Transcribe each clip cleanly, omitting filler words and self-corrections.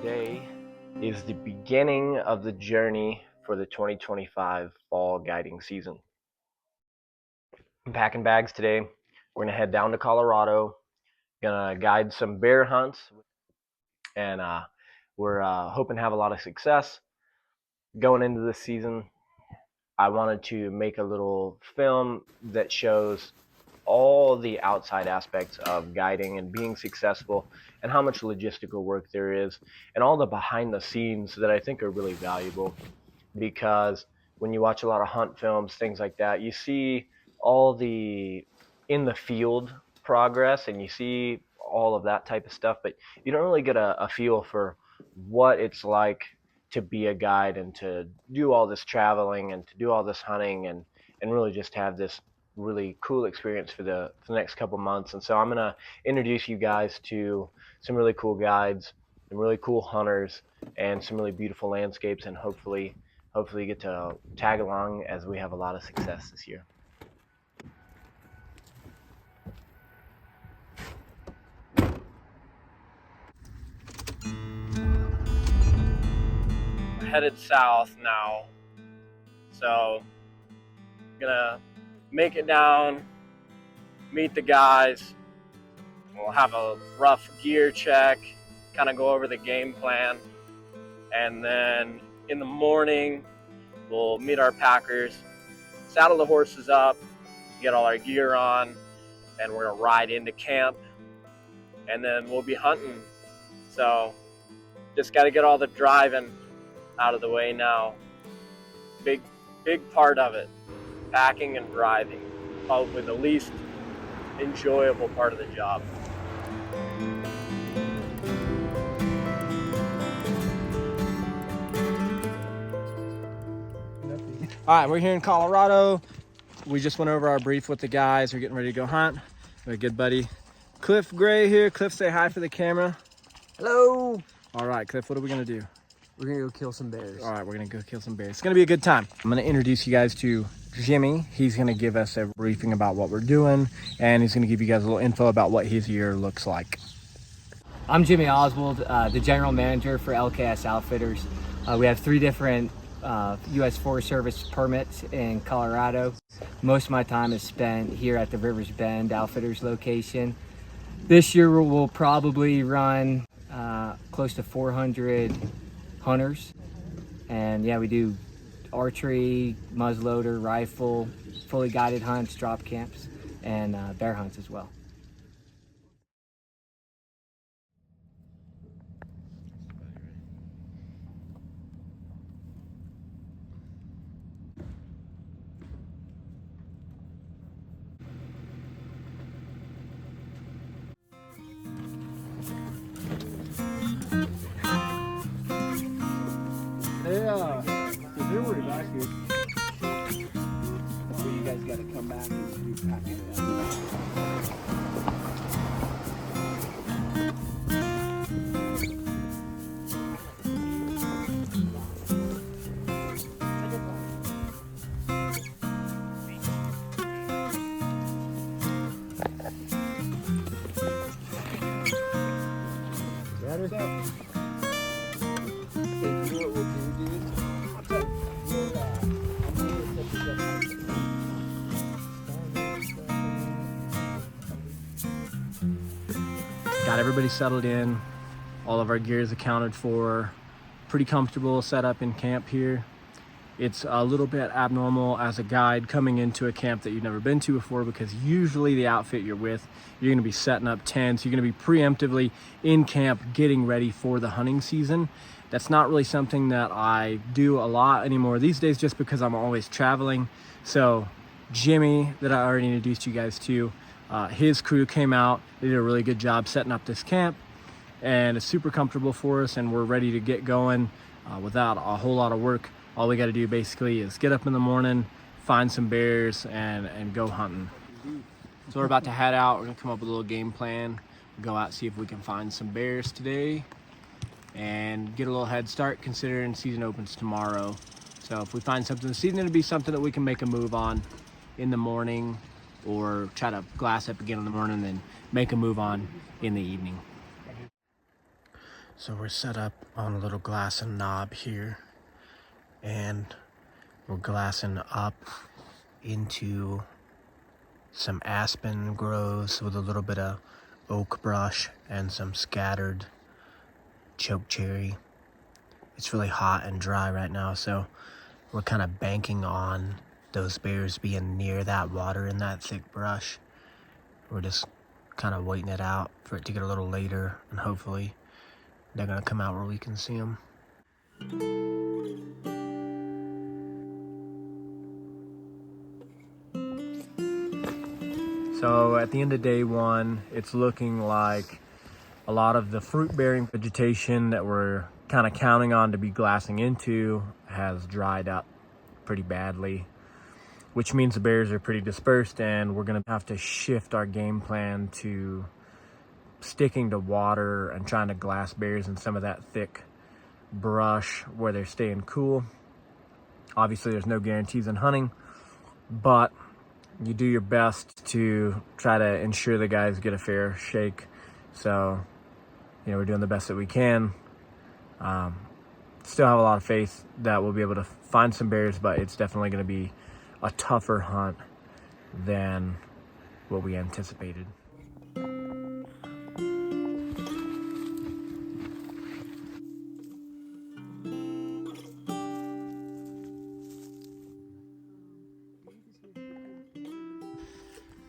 Today is the beginning of the journey for the 2025 fall guiding season. I'm packing bags today. We're gonna head down to Colorado, gonna guide some bear hunts, and we're hoping to have a lot of success going into this season. I wanted to make a little film that shows all the outside aspects of guiding and being successful, and how much logistical work there is, and all the behind the scenes that I think are really valuable. Because when you watch a lot of hunt films, things like that, you see all the in the field progress, and you see all of that type of stuff, but you don't really get a feel for what it's like to be a guide and to do all this traveling and to do all this hunting, and really just have this really cool experience for the next couple months. And so I'm going to introduce you guys to some really cool guides, some really cool hunters, and some really beautiful landscapes, and hopefully you get to tag along as we have a lot of success this year. We're headed south now, so gonna make it down, meet the guys. We'll have a rough gear check, kind of go over the game plan, and then in the morning we'll meet our packers, saddle the horses up, get all our gear on, and we're gonna ride into camp, and then we'll be hunting. So just got to get all the driving out of the way now. Big part of it, packing and driving, probably the least enjoyable part of the job. All right, we're here in Colorado. We just went over our brief with the guys. We're getting ready to go hunt. My good buddy Cliff Gray here. Cliff, say hi for the camera. Hello. All right, Cliff, what are we gonna do? We're gonna go kill some bears. All right, we're gonna go kill some bears. It's gonna be a good time. I'm gonna introduce you guys to Jimmy. He's gonna give us a briefing about what we're doing, and he's gonna give you guys a little info about what his year looks like. I'm Jimmy Oswald, the general manager for LKS Outfitters. We have 3 different U.S. Forest Service permits in Colorado. Most of my time is spent here at the Rivers Bend Outfitters location. This year we'll probably run close to 400 hunters, and yeah, we do archery, muzzleloader, rifle, fully guided hunts, drop camps, and bear hunts as well. They're worried back here. So you guys got to come back and do packing. Got everybody settled in, all of our gear is accounted for, pretty comfortable setup in camp here. It's a little bit abnormal as a guide coming into a camp that you've never been to before, because usually the outfit you're with, you're gonna be setting up tents, you're gonna be preemptively in camp getting ready for the hunting season. That's not really something that I do a lot anymore these days, just because I'm always traveling. So Jimmy, that I already introduced you guys to, his crew came out, they did a really good job setting up this camp, and it's super comfortable for us, and we're ready to get going without a whole lot of work. All we got to do basically is get up in the morning, find some bears, and go hunting. So we're about to head out. We're gonna come up with a little game plan, go out, see if we can find some bears today, and get a little head start considering season opens tomorrow. So if we find something this evening, it'll be something that we can make a move on in the morning, or try to glass up again in the morning, then make a move on in the evening. So we're set up on a little glass and knob here, and we're glassing up into some aspen groves with a little bit of oak brush and some scattered choke cherry. It's really hot and dry right now, so we're kind of banking on those bears being near that water in that thick brush. We're just kind of waiting it out for it to get a little later, and hopefully they're gonna come out where we can see them. So at the end of day one, it's looking like a lot of the fruit-bearing vegetation that we're kind of counting on to be glassing into has dried up pretty badly, which means the bears are pretty dispersed, and we're gonna have to shift our game plan to sticking to water and trying to glass bears in some of that thick brush where they're staying cool. Obviously, there's no guarantees in hunting, but you do your best to try to ensure the guys get a fair shake. So, we're doing the best that we can. Still have a lot of faith that we'll be able to find some bears, but it's definitely going to be a tougher hunt than what we anticipated.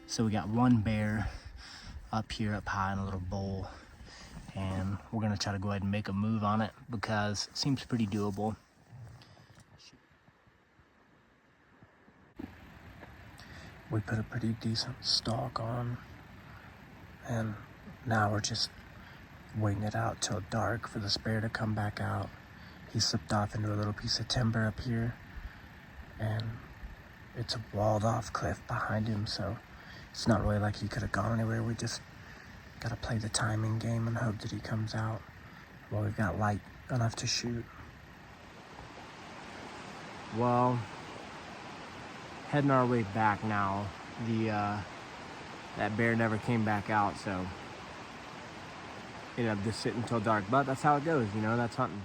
So we got one bear up here up high in a little bowl, and we're gonna try to go ahead and make a move on it because it seems pretty doable. We put a pretty decent stalk on, and now we're just waiting it out till dark for this bear to come back out. He slipped off into a little piece of timber up here, and it's a walled off cliff behind him, so it's not really like he could have gone anywhere. We just gotta play the timing game and hope that he comes out while we've got light enough to shoot. Well, heading our way back now. That bear never came back out, so ended up just sitting until dark. But that's how it goes, that's hunting.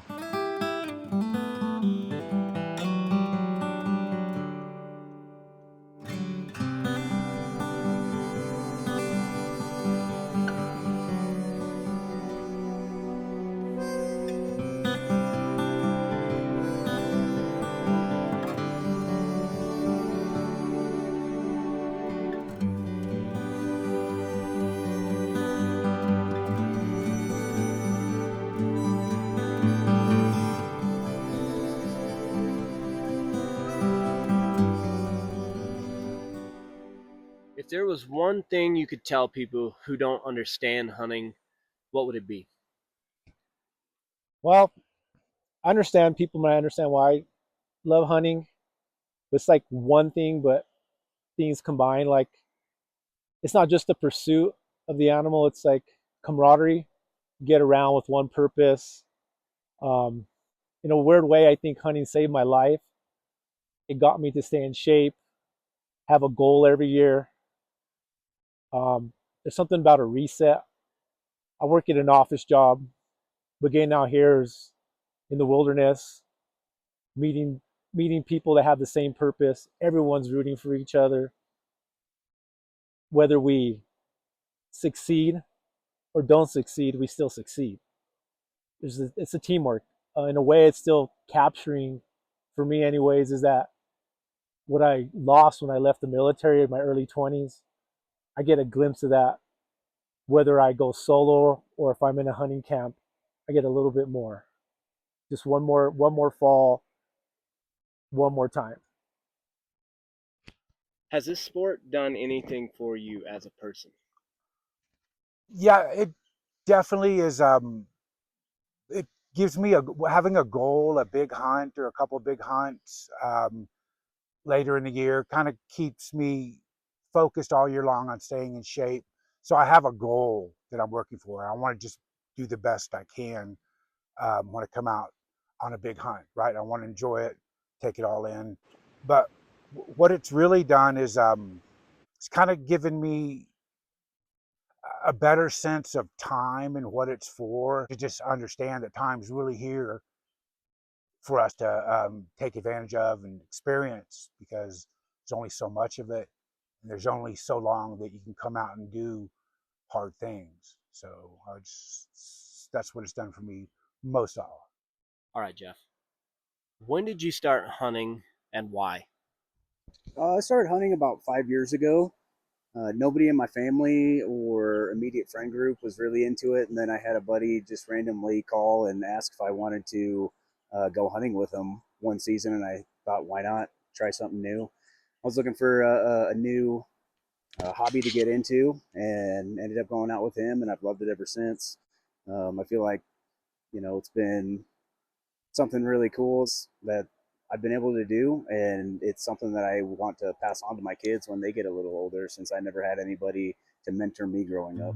If there was one thing you could tell people who don't understand hunting, what would it be? Well, I understand people might understand why I love hunting. It's like one thing, but things combined. Like it's not just the pursuit of the animal; it's like camaraderie. Get around with one purpose. Um, in a weird way, I think hunting saved my life. It got me to stay in shape, have a goal every year. There's something about a reset. I work at an office job, but getting out here is in the wilderness, meeting meeting people that have the same purpose. Everyone's rooting for each other. Whether we succeed or don't succeed, we still succeed. It's a teamwork. In a way, it's still capturing, for me, anyways, is that what I lost when I left the military in my early 20s. I get a glimpse of that, whether I go solo or if I'm in a hunting camp. I get a little bit more. Just one more fall, one more time. Has this sport done anything for you as a person? Yeah, it definitely is. It gives me having a goal, a big hunt or a couple of big hunts later in the year, kind of keeps me focused all year long on staying in shape. So I have a goal that I'm working for. I want to just do the best I can when I come out on a big hunt, right? I want to enjoy it, take it all in. But what it's really done is it's kind of given me a better sense of time and what it's for, to just understand that time's really here for us to take advantage of and experience, because there's only so much of it, and there's only so long that you can come out and do hard things. So that's what it's done for me most of all. All right, Jeff. When did you start hunting and why? I started hunting about 5 years ago. Nobody in my family or immediate friend group was really into it, and then I had a buddy just randomly call and ask if I wanted to go hunting with him one season, and I thought, why not try something new? I was looking for a new hobby to get into, and ended up going out with him, and I've loved it ever since. I feel like it's been something really cool that I've been able to do, and it's something that I want to pass on to my kids when they get a little older, since I never had anybody to mentor me growing up.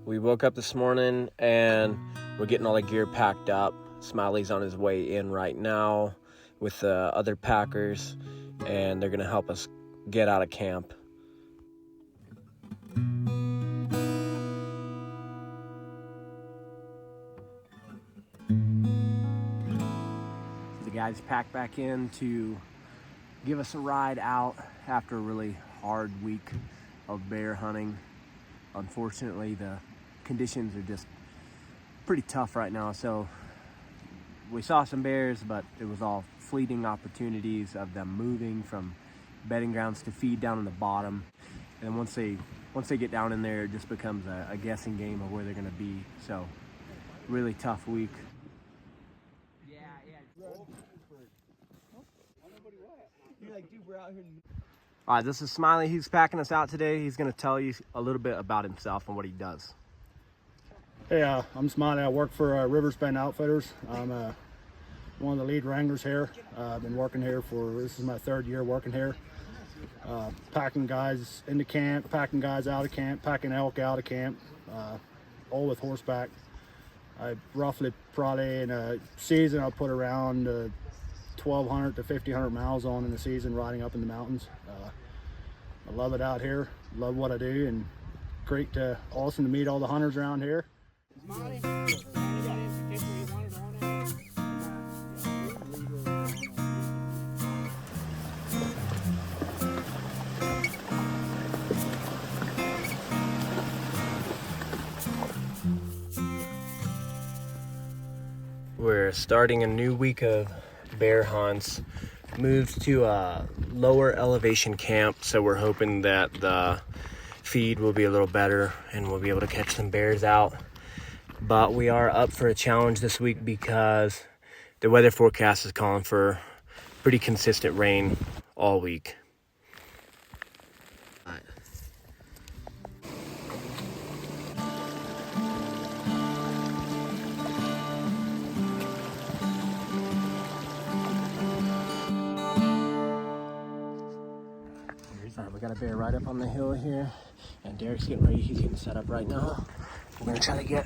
We woke up this morning and we're getting all the gear packed up. Smiley's on his way in right now with the other packers, and they're gonna help us get out of camp. The guys packed back in to give us a ride out after a really hard week of bear hunting. Unfortunately, the conditions are just pretty tough right now, so we saw some bears, but it was all fleeting opportunities of them moving from bedding grounds to feed down in the bottom. And once they get down in there, it just becomes a guessing game of where they're going to be. So really tough week. All right, this is Smiley. He's packing us out today. He's going to tell you a little bit about himself and what he does. Hey, I'm Smiley. I work for Rivers Bend Outfitters. I'm one of the lead wranglers here. I've been working here this is my 3rd year working here. Packing guys into camp, packing guys out of camp, packing elk out of camp, all with horseback. I roughly, probably in a season, I'll put around 1,200 to 1,500 miles on in the season, riding up in the mountains. I love it out here, love what I do, and great awesome to meet all the hunters around here. We're starting a new week of bear hunts. Moved to a lower elevation camp, so we're hoping that the feed will be a little better and we'll be able to catch some bears out. But we are up for a challenge this week because the weather forecast is calling for pretty consistent rain all week. All right, we got a bear right up on the hill here, and Derek's getting ready. He's getting set up right now. We're gonna try to get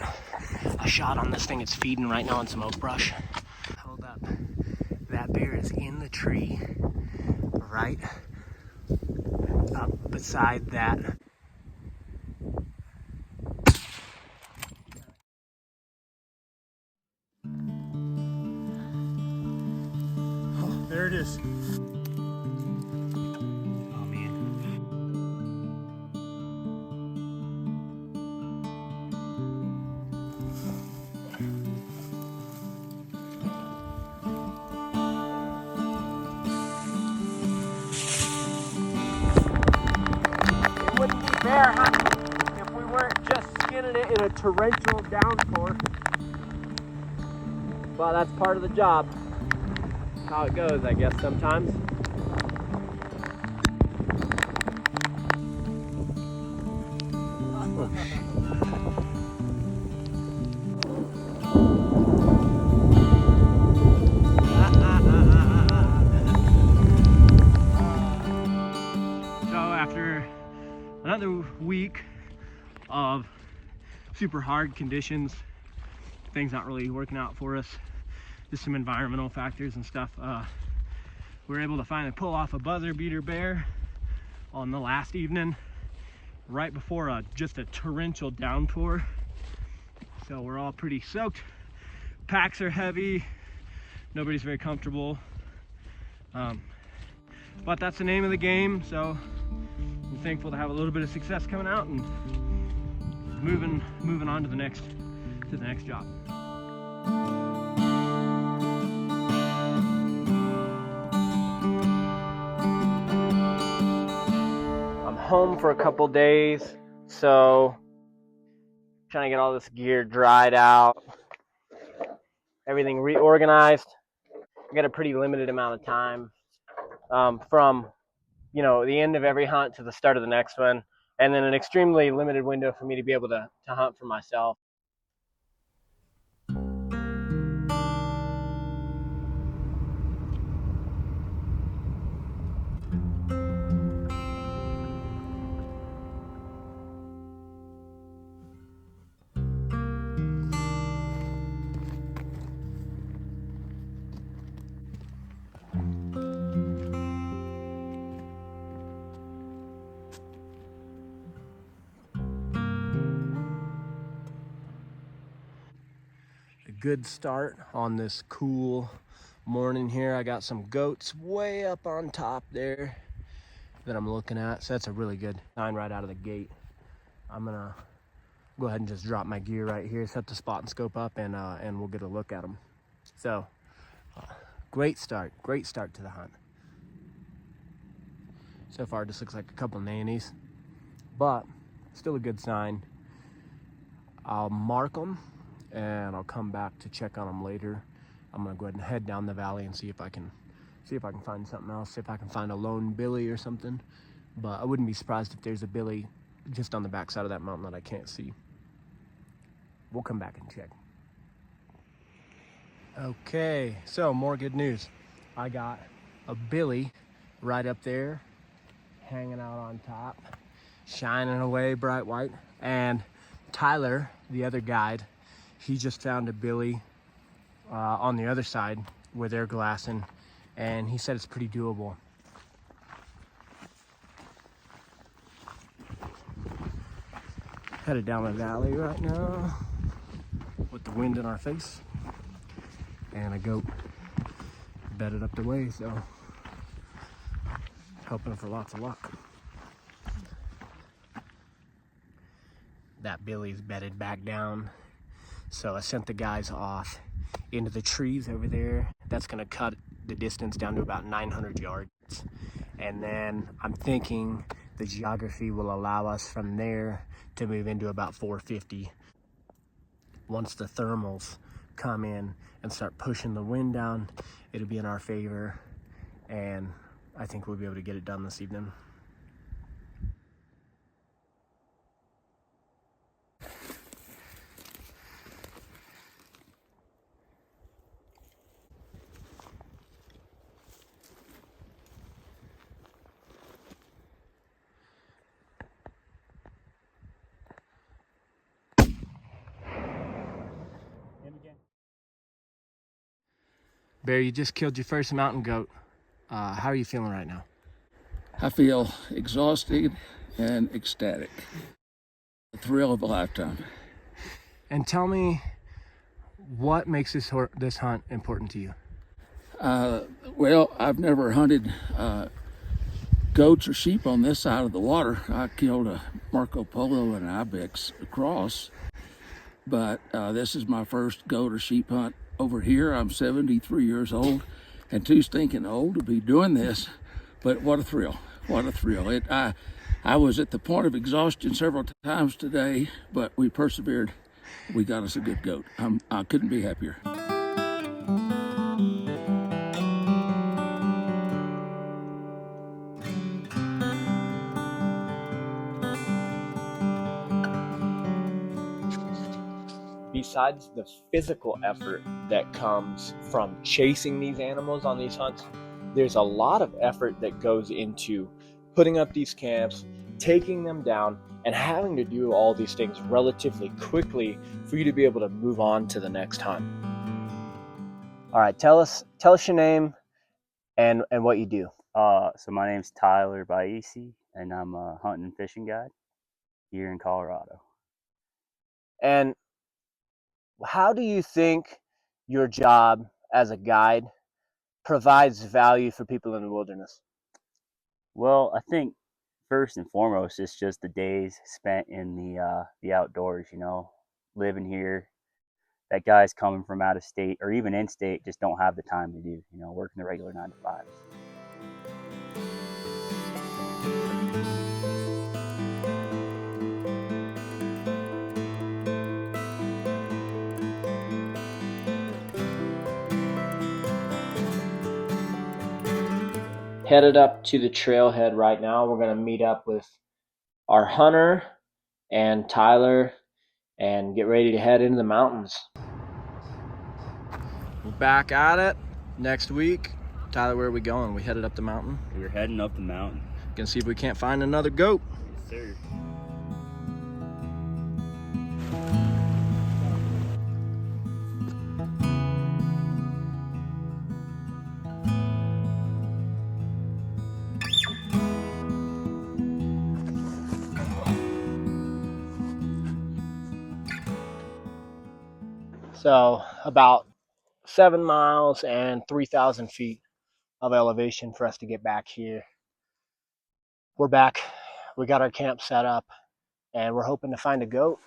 a shot on this thing. It's feeding right now in some oak brush. Hold up. That bear is in the tree right up beside that. Oh, there it is. Bear hunting if we weren't just skinning it in a torrential downpour. Well, that's part of the job. How it goes, I guess, sometimes. So after another week of super hard conditions, things not really working out for us, just some environmental factors and stuff, we were able to finally pull off a buzzer beater bear on the last evening, right before just a torrential downpour. So we're all pretty soaked. Packs are heavy. Nobody's very comfortable. But that's the name of the game. So I'm thankful to have a little bit of success coming out and moving on to the next job. I'm home for a couple days, so trying to get all this gear dried out, everything reorganized. I got a pretty limited amount of time from the end of every hunt to the start of the next one, and then an extremely limited window for me to be able to hunt for myself. A good start on this cool morning here. I got some goats way up on top there that I'm looking at, so that's a really good sign right out of the gate. I'm gonna go ahead and just drop my gear right here, set the spot and scope up, and we'll get a look at them. So great start to the hunt. So far this looks like a couple nannies, but still a good sign. I'll mark them and I'll come back to check on them later. I'm gonna go ahead and head down the valley and see if I can find something else, see if I can find a lone billy or something. But I wouldn't be surprised if there's a billy just on the backside of that mountain that I can't see. We'll come back and check. Okay, so more good news. I got a billy right up there, hanging out on top, shining away bright white. And Tyler, the other guide, he just found a billy on the other side where they're glassing, and he said it's pretty doable. Headed down the valley right now with the wind in our face and a goat bedded up the way, so hoping for lots of luck. That billy's bedded back down, so I sent the guys off into the trees over there. That's gonna cut the distance down to about 900 yards, and then I'm thinking the geography will allow us from there to move into about 450. Once the thermals come in and start pushing the wind down, it'll be in our favor, and I think we'll be able to get it done this evening. Bear, you just killed your first mountain goat. How are you feeling right now? I feel exhausted and ecstatic. The thrill of a lifetime. And tell me, what makes this hunt important to you? Well, I've never hunted goats or sheep on this side of the water. I killed a Marco Polo and an ibex across, but this is my first goat or sheep hunt over here. I'm 73 years old and too stinking old to be doing this, but what a thrill. What a thrill. I was at the point of exhaustion several times today, but we persevered. We got us a good goat. I couldn't be happier. Besides the physical effort that comes from chasing these animals on these hunts, there's a lot of effort that goes into putting up these camps, taking them down, and having to do all these things relatively quickly for you to be able to move on to the next hunt. All right, tell us your name and what you do. So my name's Tyler Baisi. and I'm a hunting and fishing guide here in Colorado. And how do you think your job as a guide provides value for people in the wilderness? Well, I think first and foremost, it's just the days spent in the outdoors. You know, living here. That guys coming from out of state or even in state just don't have the time to do. You know, working the regular 9 to 5s. Headed up to the trailhead right now. We're going to meet up with our hunter and Tyler and get ready to head into the mountains. We're back at it next week. Tyler, where are we going? We headed up the mountain. We're heading up the mountain. Gonna see if we can't find another goat. Yes, sir. So about 7 miles and 3,000 feet of elevation for us to get back here. We're back. We got our camp set up and we're hoping to find a goat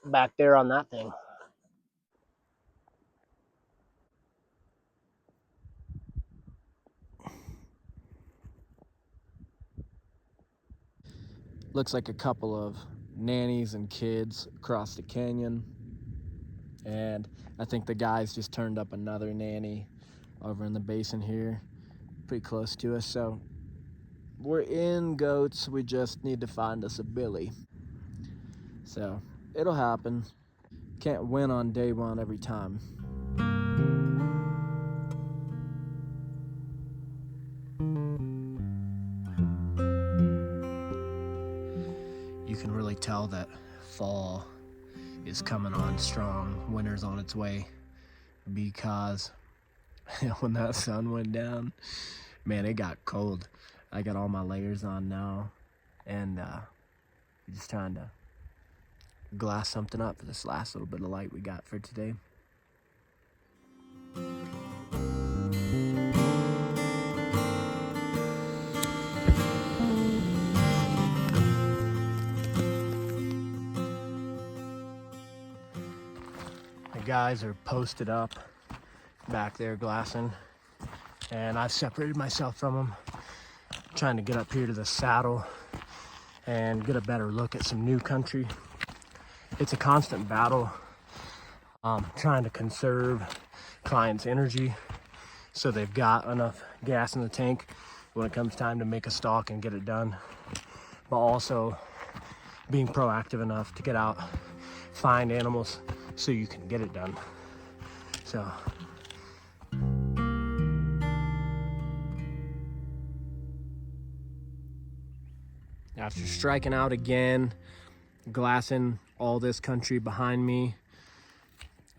back there on that thing. Looks like a couple of nannies and kids across the canyon. And I think the guys just turned up another nanny over in the basin here, pretty close to us. So we're in goats. We just need to find us a billy. So it'll happen. Can't win on day one every time. You can really tell that fall is coming on strong. Winter's on its way, because when that sun went down, man, it got cold. I got all my layers on now, and just trying to glass something up for this last little bit of light we got for today. The guys are posted up back there glassing, and I've separated myself from them, trying to get up here to the saddle and get a better look at some new country. It's a constant battle, trying to conserve clients' energy so they've got enough gas in the tank when it comes time to make a stalk and get it done, but also being proactive enough to get out, find animals so you can get it done. So after striking out again, glassing all this country behind me,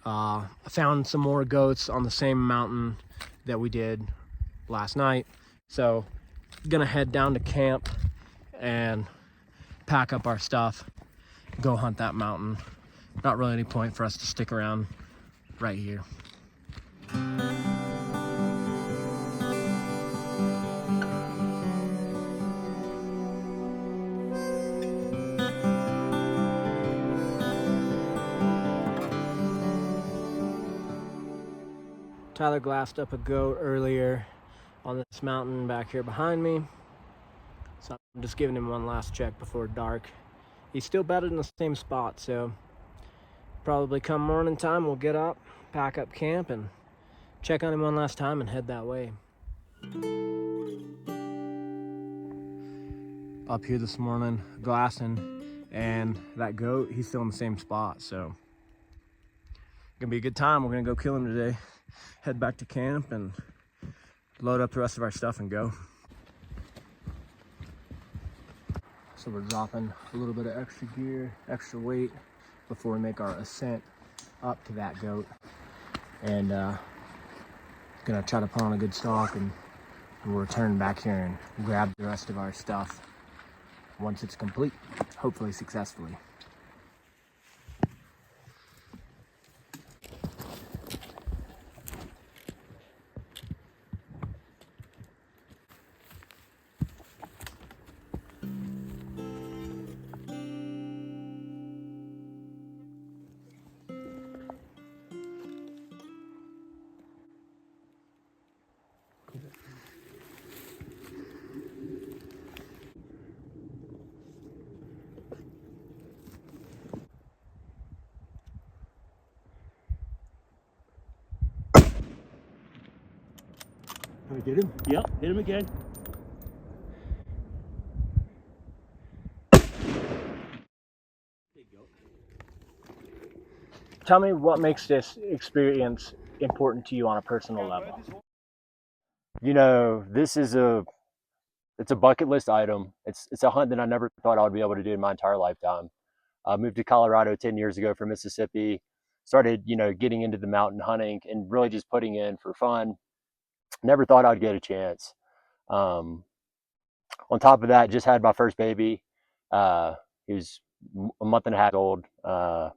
I found some more goats on the same mountain that we did last night. So gonna head down to camp and pack up our stuff, go hunt that mountain. Not really any point for us to stick around right here. Tyler glassed up a goat earlier on this mountain back here behind me. So I'm just giving him one last check before dark. He's still bedded in the same spot, so probably come morning time we'll get up, pack up camp, and check on him one last time and head that way. Up here this morning, glassing, and that goat, he's still in the same spot, so gonna be a good time. We're gonna go kill him today, head back to camp, and load up the rest of our stuff and go. So we're dropping a little bit of extra gear, extra weight before we make our ascent up to that goat, and gonna try to put on a good stalk and We'll return back here and grab the rest of our stuff once it's complete, hopefully successfully. Can I get him? Yep, hit him again. Tell me what makes this experience important to you on a personal level. You know, it's a bucket list item. It's a hunt that I never thought I would be able to do in my entire lifetime. I moved to Colorado 10 years ago from Mississippi, started, getting into the mountain hunting and really just putting in for fun. Never thought I'd get a chance. Um, on top of that, just had my first baby. He was a month and a half old. My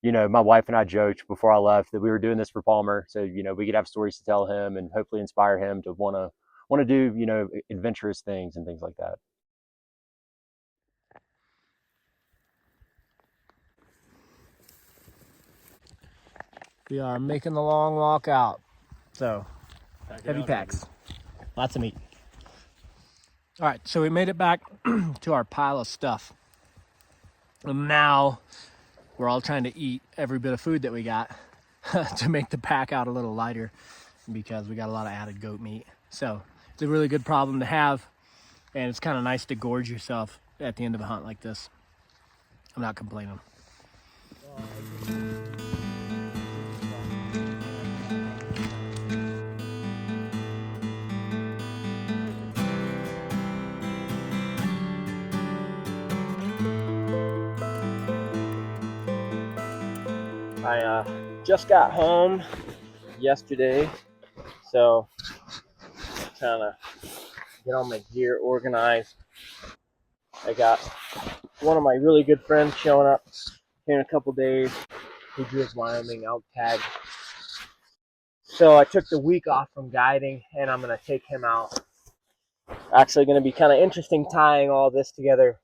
wife and I joked before I left that we were doing this for Palmer, so we could have stories to tell him and hopefully inspire him to want to do adventurous things and things like that. We are making the long walk out, so heavy packs, lots of meat. All right, so we made it back to our pile of stuff. And now we're all trying to eat every bit of food that we got to make the pack out a little lighter because we got a lot of added goat meat. So it's a really good problem to have, and it's kind of nice to gorge yourself at the end of a hunt like this. I'm not complaining. I just got home yesterday, so trying to get all my gear organized. I got one of my really good friends showing up here in a couple days. He drew his Wyoming elk tag. So I took the week off from guiding, and I'm going to take him out. Actually going to be kind of interesting tying all this together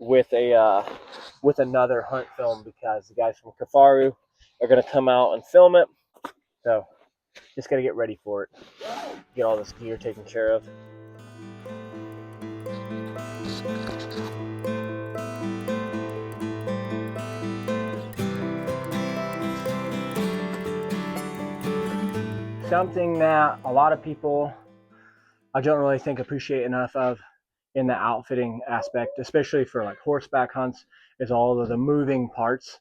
with another hunt film because the guys from Kafaru are going to come out and film it. So just got to get ready for it. Get all this gear taken care of. Something that a lot of people I don't really think appreciate enough of in the outfitting aspect, especially for like horseback hunts, is all of the moving parts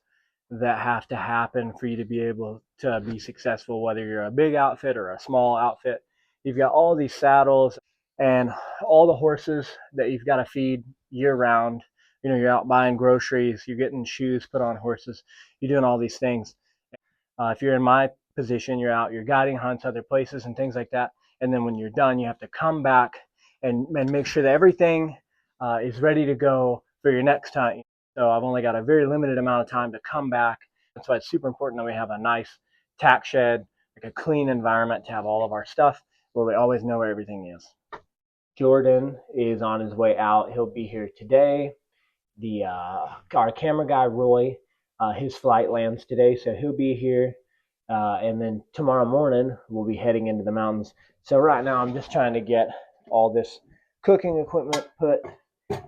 that have to happen for you to be able to be successful, whether you're a big outfit or a small outfit. You've got all these saddles and all the horses that you've got to feed year round. You're out buying groceries, you're getting shoes put on horses, you're doing all these things. If you're in my position, you're out, you're guiding hunts other places and things like that. And then when you're done, you have to come back and make sure that everything is ready to go for your next hunt. So I've only got a very limited amount of time to come back. That's why it's super important that we have a nice tack shed, like a clean environment to have all of our stuff where we always know where everything is. Jordan is on his way out. He'll be here today. Our camera guy, Roy, his flight lands today, so he'll be here. And then tomorrow morning, we'll be heading into the mountains. So right now, I'm just trying to get all this cooking equipment put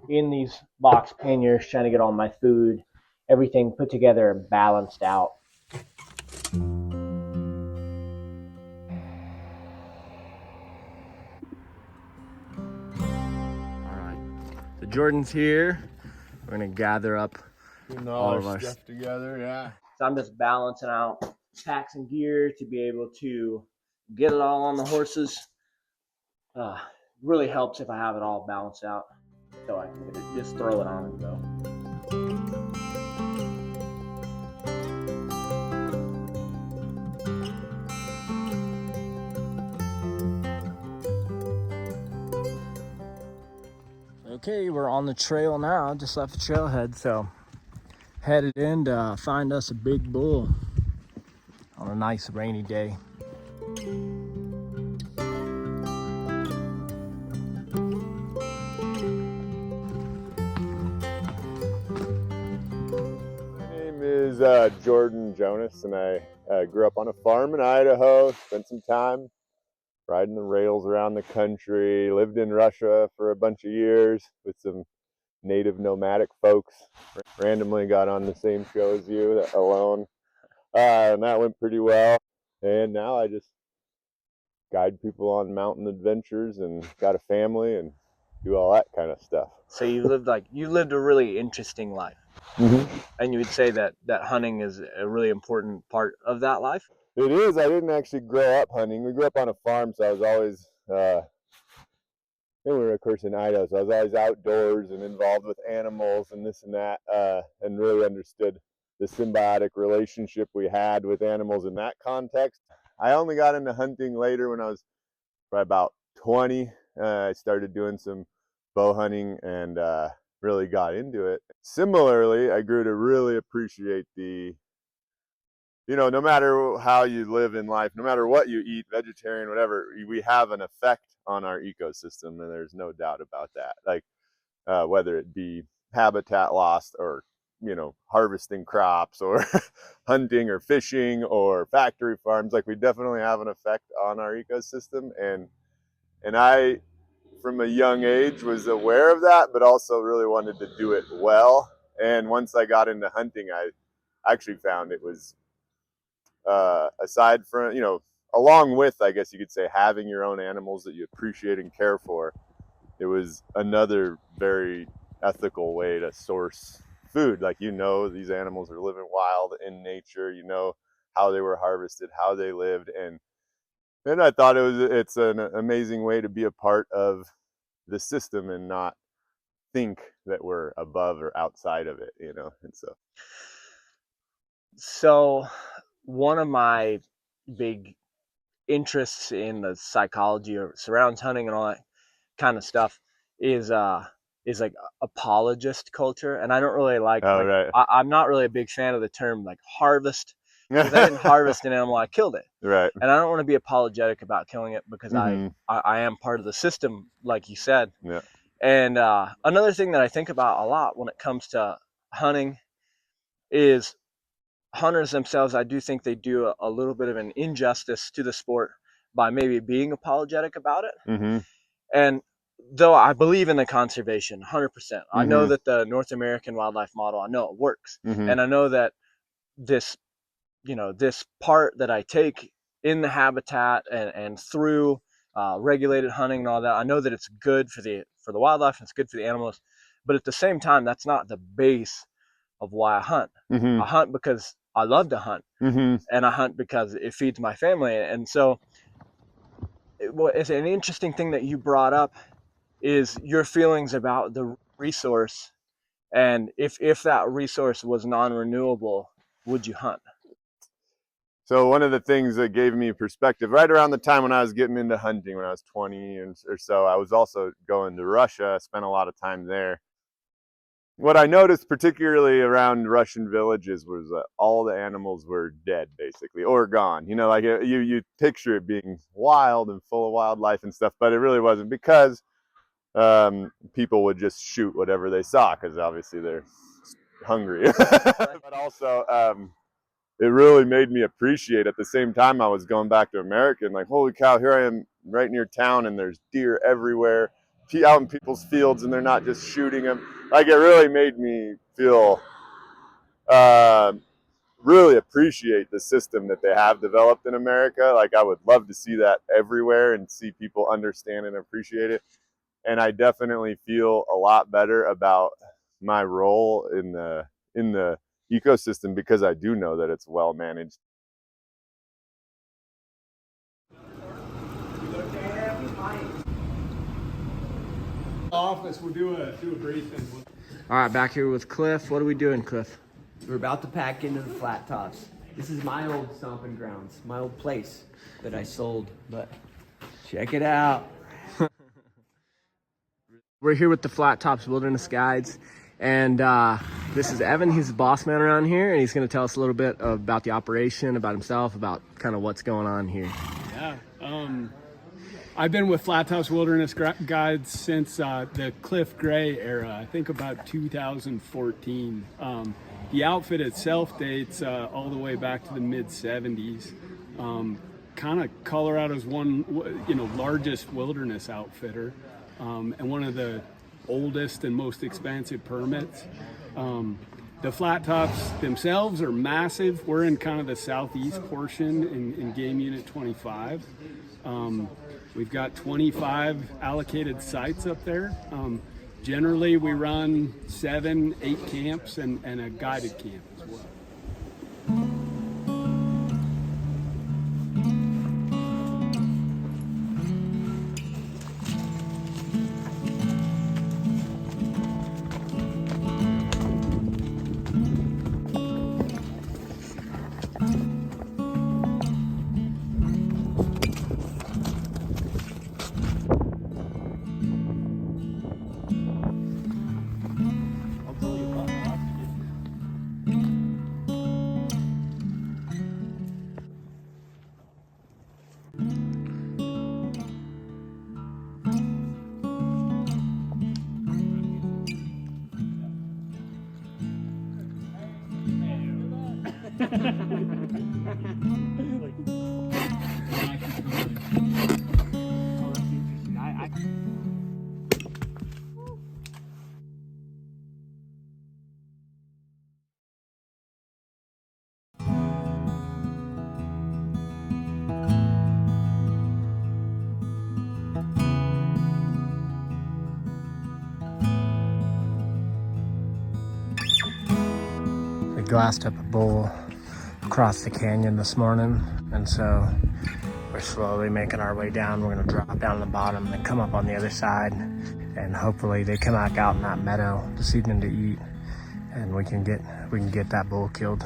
in these box panniers, trying to get all my food, everything put together and balanced out. All right, so Jordan's here. We're gonna gather up all of our stuff together, yeah. So I'm just balancing out packs and gear to be able to get it all on the horses. Really helps if I have it all balanced out, so I can just throw it on and go. Okay, we're on the trail now. Just left the trailhead, so headed in to find us a big bull on a nice rainy day. My name is Jordan Jonas, and I grew up on a farm in Idaho. Spent some time riding the rails around the country. Lived in Russia for a bunch of years with some native nomadic folks. Randomly got on the same show as you, alone, and that went pretty well. And now I just guide people on mountain adventures and got a family and do all that kind of stuff. So you lived a really interesting life. Mm-hmm. And you would say that hunting is a really important part of that life? It is. I didn't actually grow up hunting. We grew up on a farm, so I was always, we were of course in Idaho, so I was always outdoors and involved with animals and this and that, and really understood the symbiotic relationship we had with animals in that context. I only got into hunting later when I was probably about 20. I started doing some bow hunting and really got into it. Similarly, I grew to really appreciate no matter how you live in life, no matter what you eat, vegetarian, whatever, we have an effect on our ecosystem, and there's no doubt about that. Like whether it be habitat loss or harvesting crops or hunting or fishing or factory farms, like we definitely have an effect on our ecosystem. And I, from a young age, was aware of that, but also really wanted to do it well. And once I got into hunting, I actually found it was aside from, along with, I guess you could say, having your own animals that you appreciate and care for, it was another very ethical way to source food. Like, these animals are living wild in nature, how they were harvested, how they lived. And I thought it's an amazing way to be a part of the system and not think that we're above or outside of it, and So one of my big interests in the psychology or surrounds hunting and all that kind of stuff is like apologist culture. And I don't really oh, right. I'm not really a big fan of the term like harvest, because I didn't harvest an animal, I killed it. Right. And I don't want to be apologetic about killing it, because Mm-hmm. I am part of the system, like you said. Yeah. And another thing that I think about a lot when it comes to hunting is hunters themselves. I do think they do a little bit of an injustice to the sport by maybe being apologetic about it. Mm-hmm. And though I believe in the conservation 100%, I know Mm-hmm. that the North American wildlife model, I know it works. Mm-hmm. And I know that this, this part that I take in the habitat and through regulated hunting and all that, I know that it's good for the wildlife and it's good for the animals. But at the same time, that's not the base of why I hunt. Mm-hmm. I hunt because I love to hunt, Mm-hmm. and I hunt because it feeds my family. And so it's an interesting thing that you brought up is your feelings about the resource, and if that resource was non-renewable, would you hunt? So one of the things that gave me perspective right around the time when I was getting into hunting, when I was 20 or so, I was also going to Russia. I spent a lot of time there. What I noticed, particularly around Russian villages, was that all the animals were dead, basically, or gone. Like you picture it being wild and full of wildlife and stuff, but it really wasn't, because people would just shoot whatever they saw, because obviously they're hungry. But also, it really made me appreciate, at the same time I was going back to America, and like, holy cow, here I am right near town and there's deer everywhere out in people's fields, and they're not just shooting them. Like, it really made me feel uh, really appreciate the system that they have developed in America. Like, I would love to see that everywhere and see people understand and appreciate it. And I definitely feel a lot better about my role in the ecosystem, because I do know that it's well managed. Office, we'll do a briefing. All right, back here with Cliff. What are we doing, Cliff? We're about to pack into the flat tops. This is my old stomping grounds, my old place that I sold, but check it out. We're here with the Flat Tops Wilderness Guides, and this is Evan. He's the boss man around here, and he's going to tell us a little bit about the operation, about himself, about kind of what's going on here. Yeah, I've been with Flat Tops Wilderness Guides since the Cliff Gray era, I think about 2014. The outfit itself dates all the way back to the mid-70s. Kind of Colorado's largest wilderness outfitter, and one of the oldest and most expansive permits. The Flat Tops themselves are massive. We're in kind of the southeast portion in Game Unit 25. We've got 25 allocated sites up there. Generally, we run 7, 8 camps and a guided camp as well. We glassed up a bowl across the canyon this morning, and so we're slowly making our way down. We're gonna drop down the bottom and then come up on the other side, and hopefully they come back out in that meadow this evening to eat, and we can get that bull killed.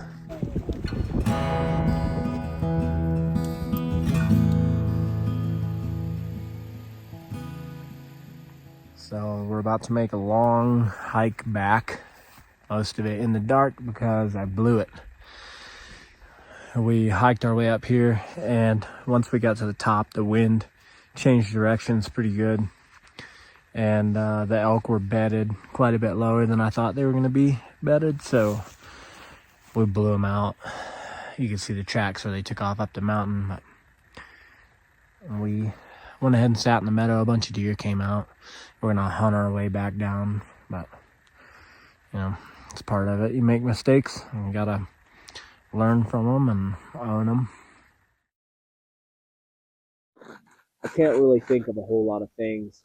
So we're about to make a long hike back, most of it in the dark because I blew it. We hiked our way up here, and once we got to the top, the wind changed directions pretty good, and the elk were bedded quite a bit lower than I thought they were going to be bedded, so we blew them out. You can see the tracks where they took off up the mountain, but we went ahead and sat in the meadow. A bunch of deer came out. We're gonna hunt our way back down, but you know, it's part of it. You make mistakes, and you gotta learn from them and own them. I can't really think of a whole lot of things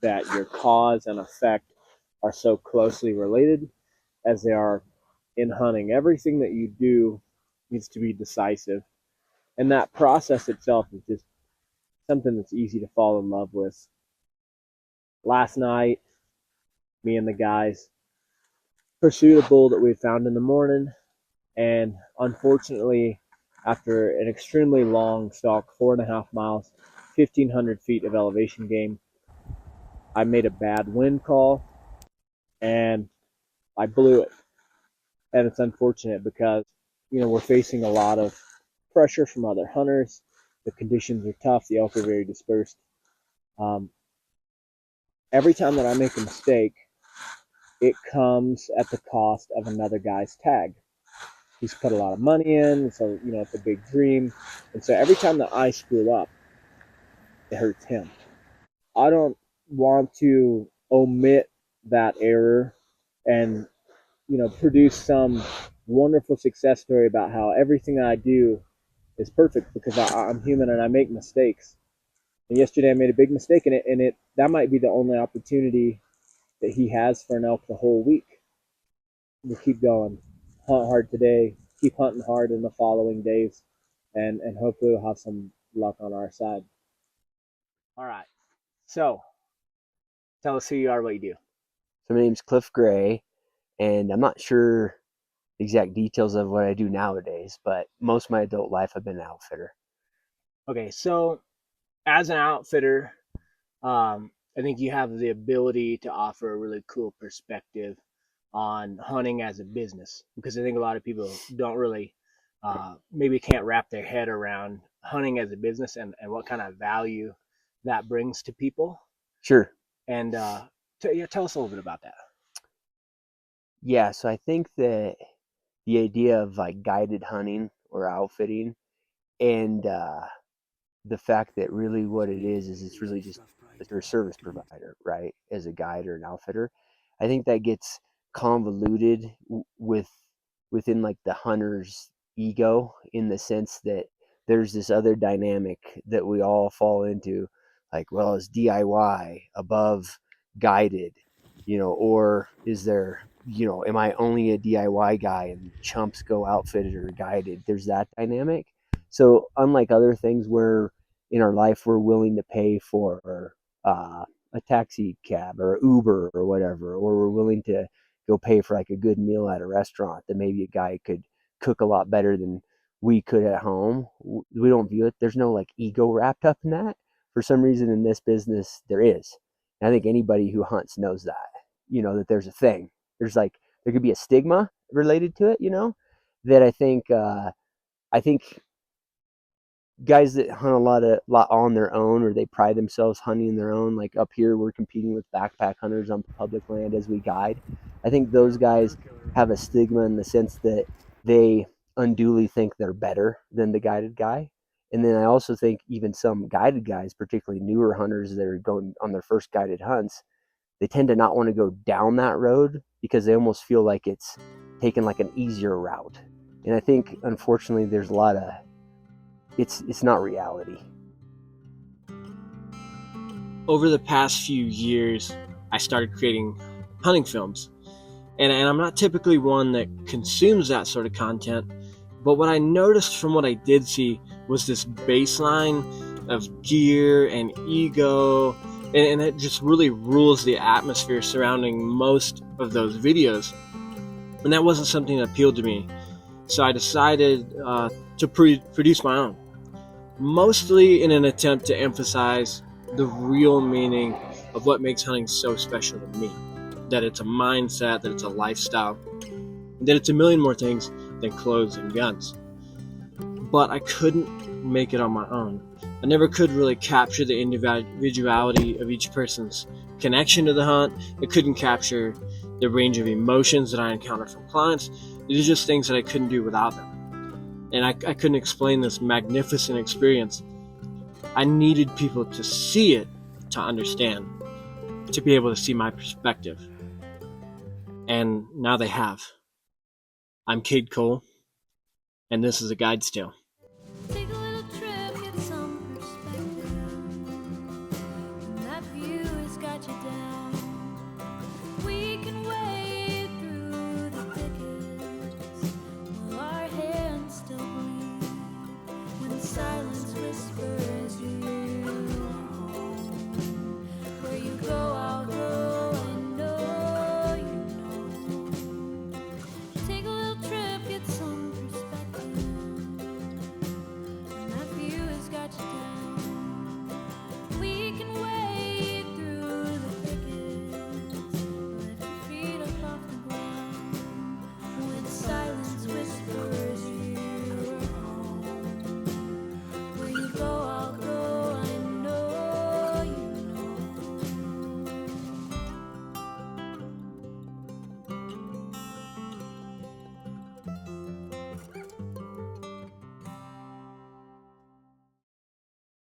that your cause and effect are so closely related as they are in hunting. Everything that you do needs to be decisive, and that process itself is just something that's easy to fall in love with. Last night, me and the guys pursued a bull that we had found in the morning, and unfortunately, after an extremely long stalk, 4.5 miles, 1,500 feet of elevation gain, I made a bad wind call, and I blew it. And it's unfortunate because, we're facing a lot of pressure from other hunters. The conditions are tough. The elk are very dispersed. Every time that I make a mistake, it comes at the cost of another guy's tag. He's put a lot of money in, so it's a big dream, and so every time that I screw up, it hurts him. I don't want to omit that error and produce some wonderful success story about how everything I do is perfect, because I'm human and I make mistakes. And yesterday I made a big mistake in it, and that might be the only opportunity that he has for an elk the whole week. We'll keep going. Hunt hard today, keep hunting hard in the following days, and hopefully we'll have some luck on our side. All right. So, tell us who you are, what you do. So my name's Cliff Gray, and I'm not sure the exact details of what I do nowadays, but most of my adult life I've been an outfitter. Okay, so as an outfitter, I think you have the ability to offer a really cool perspective on hunting as a business, because I think a lot of people don't really maybe can't wrap their head around hunting as a business and what kind of value that brings to people. Sure. And yeah, tell us a little bit about that. Yeah, so I think that the idea of like guided hunting or outfitting, and the fact that really what it is it's really just you're a service provider, right? As a guide or an outfitter, I think that gets convoluted within like the hunter's ego, in the sense that there's this other dynamic that we all fall into, like, well, is DIY above guided, or is there, am I only a DIY guy and chumps go outfitted or guided? There's that dynamic. So unlike other things where in our life we're willing to pay for a taxi cab or Uber or whatever, or we're willing to go pay for like a good meal at a restaurant that maybe a guy could cook a lot better than we could at home. We don't view it. There's no like ego wrapped up in that. For some reason in this business, there is. And I think anybody who hunts knows that, that there's a thing. There's like, there could be a stigma related to it, that I think guys that hunt a lot on their own, or they pride themselves hunting their own, like up here we're competing with backpack hunters on public land as we guide. I think those guys have a stigma in the sense that they unduly think they're better than the guided guy. And then I also think even some guided guys, particularly newer hunters that are going on their first guided hunts, they tend to not want to go down that road because they almost feel like it's taken like an easier route. And I think unfortunately there's a lot of it's not reality. Over the past few years, I started creating hunting films. And I'm not typically one that consumes that sort of content, but what I noticed from what I did see was this baseline of gear and ego, and it just really rules the atmosphere surrounding most of those videos. And that wasn't something that appealed to me. So I decided to produce my own, mostly in an attempt to emphasize the real meaning of what makes hunting so special to me. That it's a mindset, that it's a lifestyle, that it's a million more things than clothes and guns. But I couldn't make it on my own. I never could really capture the individuality of each person's connection to the hunt. It couldn't capture the range of emotions that I encountered from clients. These are just things that I couldn't do without them. And I couldn't explain this magnificent experience. I needed people to see it to understand, to be able to see my perspective. And now they have. I'm Cade Cole, and this is A Guide's Tale. Take a little trip, get some perspective. And that view has got you down. We can wade through the thickets while our hands still bleed. When silence whispers, you hear